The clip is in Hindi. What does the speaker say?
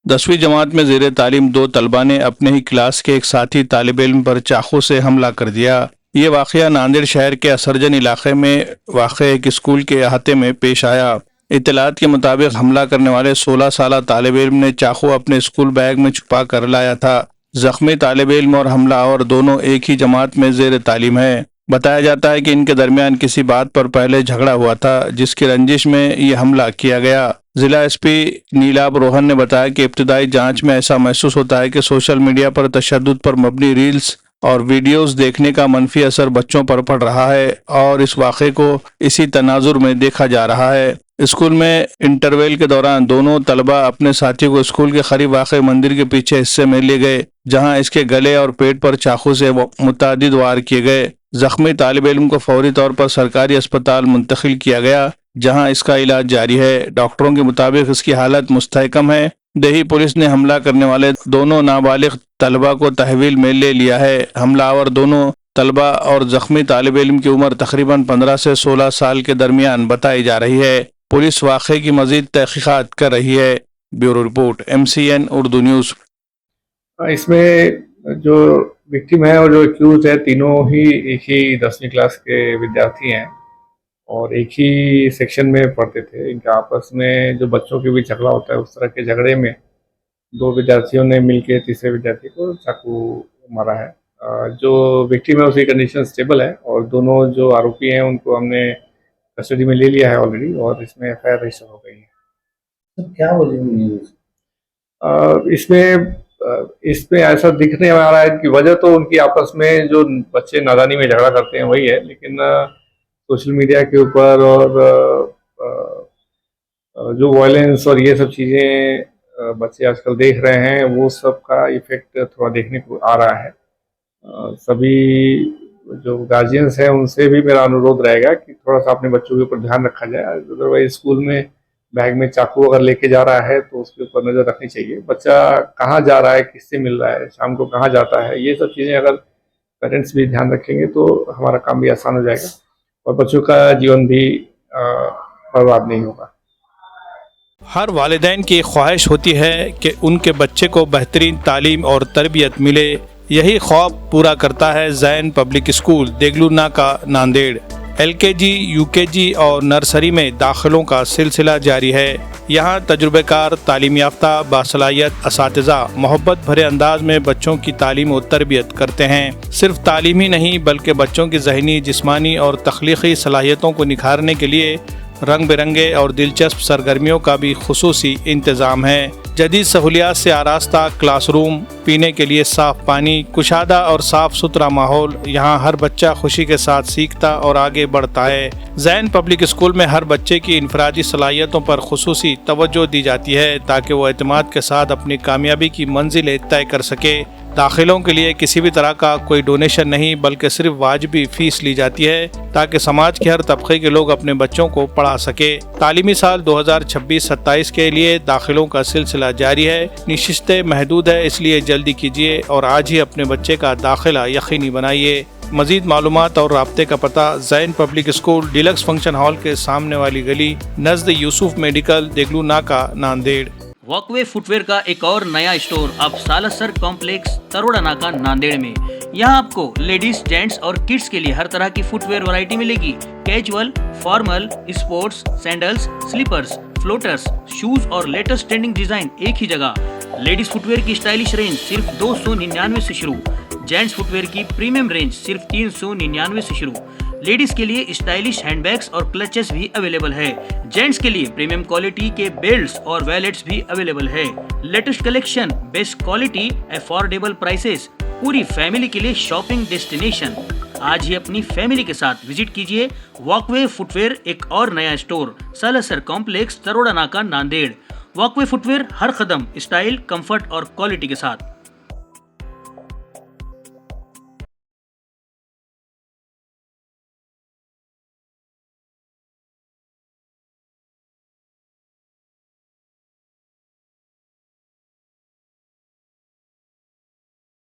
10वीं जमात में ज़ेर तालीम दो तलबा ने अपने ही क्लास के एक साथी तालिब इल्म पर चाकू से हमला कर दिया। ये वाक़या नांदेड़ शहर के असरजन इलाके में वाक़े एक स्कूल के अहाते में पेश आया। इत्तलात के मुताबिक हमला करने वाले 16 साल तालिब इल्म ने चाकू अपने स्कूल बैग में छुपा कर लाया था। जख्मी तालिब इल्म और हमलावर दोनों एक ही जमात में ज़ेर तालीम है। बताया जाता है कि इनके दरमियान किसी बात पर पहले झगड़ा हुआ था, जिसकी रंजिश में ये हमला किया गया। जिला एसपी नीलाब रोहन ने बताया कि इब्तदाई जांच में ऐसा महसूस होता है कि सोशल मीडिया पर तशद्दुद पर मबनी रील्स और वीडियोस देखने का मनफी असर बच्चों पर पड़ रहा है और इस वाक़े को इसी तनाजुर में देखा जा रहा है। स्कूल में इंटरवेल के दौरान दोनों तलबा अपने साथी को स्कूल के करीब वाक़े मंदिर के पीछे हिस्से में ले गए, जहां इसके गले और पेट पर चाकू से मुतअद्दिद वार किए गए। जख्मी तालिब इल्म को फौरी तौर पर सरकारी अस्पताल मुंतकिल किया गया, जहां इसका इलाज जारी है। डॉक्टरों के मुताबिक इसकी हालत मुस्तहकम है। देही पुलिस ने हमला करने वाले दोनों नाबालिग तलबा को तहवील में ले लिया है। हमलावर दोनों तलबा और जख्मी तालिब इल्म की उम्र तकरीबन 15 से 16 साल के दरमियान बताई जा रही है। पुलिस वाक़े की मजीद तहकीकात कर रही है। Bureau report, MCN Urdu news. इसमें जो विक्टिम है और जो एक्यूज है, तीनों ही एक ही 10वीं क्लास के विद्यार्थी हैं और एक ही सेक्शन में पढ़ते थे। इनका आपस में जो बच्चों के बीच झगड़ा होता है, उस तरह के झगड़े में दो विद्यार्थियों ने मिलकर तीसरे विद्यार्थी को चाकू मारा है। जो विक्टिम है उसकी कंडीशन स्टेबल है और दोनों जो आरोपी हैं उनको हमने कस्टडी में ले लिया है ऑलरेडी और इसमें FIR रजिस्टर हो गई है। तो क्या बोले इसमें ऐसा दिखने आ रहा है कि वजह तो उनकी आपस में जो बच्चे नादानी में झगड़ा करते हैं वही है, लेकिन सोशल मीडिया के ऊपर और जो वायलेंस और ये सब चीज़ें बच्चे आजकल देख रहे हैं, वो सब का इफेक्ट थोड़ा देखने को आ रहा है। सभी जो गार्जियंस हैं उनसे भी मेरा अनुरोध रहेगा कि थोड़ा सा अपने बच्चों के ऊपर ध्यान रखा जाए। अदरवाइज स्कूल में बैग में चाकू अगर लेके जा रहा है तो उसके ऊपर नज़र रखनी चाहिए। बच्चा कहाँ जा रहा है, किससे मिल रहा है, शाम को कहाँ जाता है, ये सब चीज़ें अगर पेरेंट्स भी ध्यान रखेंगे तो हमारा काम भी आसान हो जाएगा और बच्चों का जीवन भी बर्बाद नहीं होगा। हर वालिदैन की ख्वाहिश होती है कि उनके बच्चे को बेहतरीन तालीम और तरबियत मिले। यही ख्वाब पूरा करता है जैन पब्लिक स्कूल देगलू नाका नांदेड़। LKG, UKG और नर्सरी में दाखिलों का सिलसिला जारी है। यहाँ तजुर्बेकार, तालीम याफ्ता, बासलाहियत असातिज़ा मोहब्बत भरे अंदाज में बच्चों की तालीम और तरबियत करते हैं। सिर्फ तालीम ही नहीं बल्कि बच्चों की ज़हनी, जिस्मानी और तख्लीकी सलाहियतों को निखारने के लिए रंग बिरंगे और दिलचस्प सरगर्मियों का भी खुसूसी इंतज़ाम है। जदीद सहूलियात से आरास्ता क्लासरूम, पीने के लिए साफ़ पानी, कुशादा और साफ़ सुथरा माहौल, यहाँ हर बच्चा खुशी के साथ सीखता और आगे बढ़ता है। जैन पब्लिक स्कूल में हर बच्चे की इनफरादी सलाहियतों पर खुसूसी तवज्जो दी जाती है ताकि वो एतमाद के साथ अपनी कामयाबी की मंजिलें तय कर सके। दाखिलों के लिए किसी भी तरह का कोई डोनेशन नहीं बल्कि सिर्फ वाजिबी फीस ली जाती है ताकि समाज के हर तबके के लोग अपने बच्चों को पढ़ा सके। तालीमी साल 2026-27 के लिए दाखिलों का सिलसिला जारी है। निशिस्तें महदूद है, इसलिए जल्दी कीजिए और आज ही अपने बच्चे का दाखिला यकीनी बनाइए। मजीद मालूमात और राब्ते का पता Jain public school, deluxe function hall के सामने वाली गली, नज़द यूसुफ मेडिकल, देगलू नाका नांदेड़। वॉकवे फुटवेयर का एक और नया स्टोर अब सालासर कॉम्प्लेक्स, तरोड़ा नाका नांदेड़ में। यहाँ आपको लेडीज, जेंट्स और किड्स के लिए हर तरह की फुटवेयर वैरायटी मिलेगी। Casual, formal, sports, sandals, slippers, floaters, shoes और लेटेस्ट ट्रेंडिंग डिजाइन एक ही जगह। लेडीज फुटवेयर की स्टाइलिश रेंज सिर्फ 299 से शुरू। जेंट्स फुटवेयर की प्रीमियम रेंज सिर्फ 399 से शुरू। लेडीज के लिए स्टाइलिश हैंडबैग्स और क्लचेस भी अवेलेबल है। जेंट्स के लिए प्रीमियम क्वालिटी के बेल्ट्स और वैलेट्स भी अवेलेबल है। Latest collection, best quality, affordable prices, पूरी फैमिली के लिए शॉपिंग डेस्टिनेशन। आज ही अपनी फैमिली के साथ विजिट कीजिए वॉकवे फुटवेयर, एक और नया स्टोर, सालासर कॉम्प्लेक्स, तरोड़ा नाका नांदेड़। वॉकवे फुटवेयर, हर कदम स्टाइल, कंफर्ट और क्वालिटी के साथ।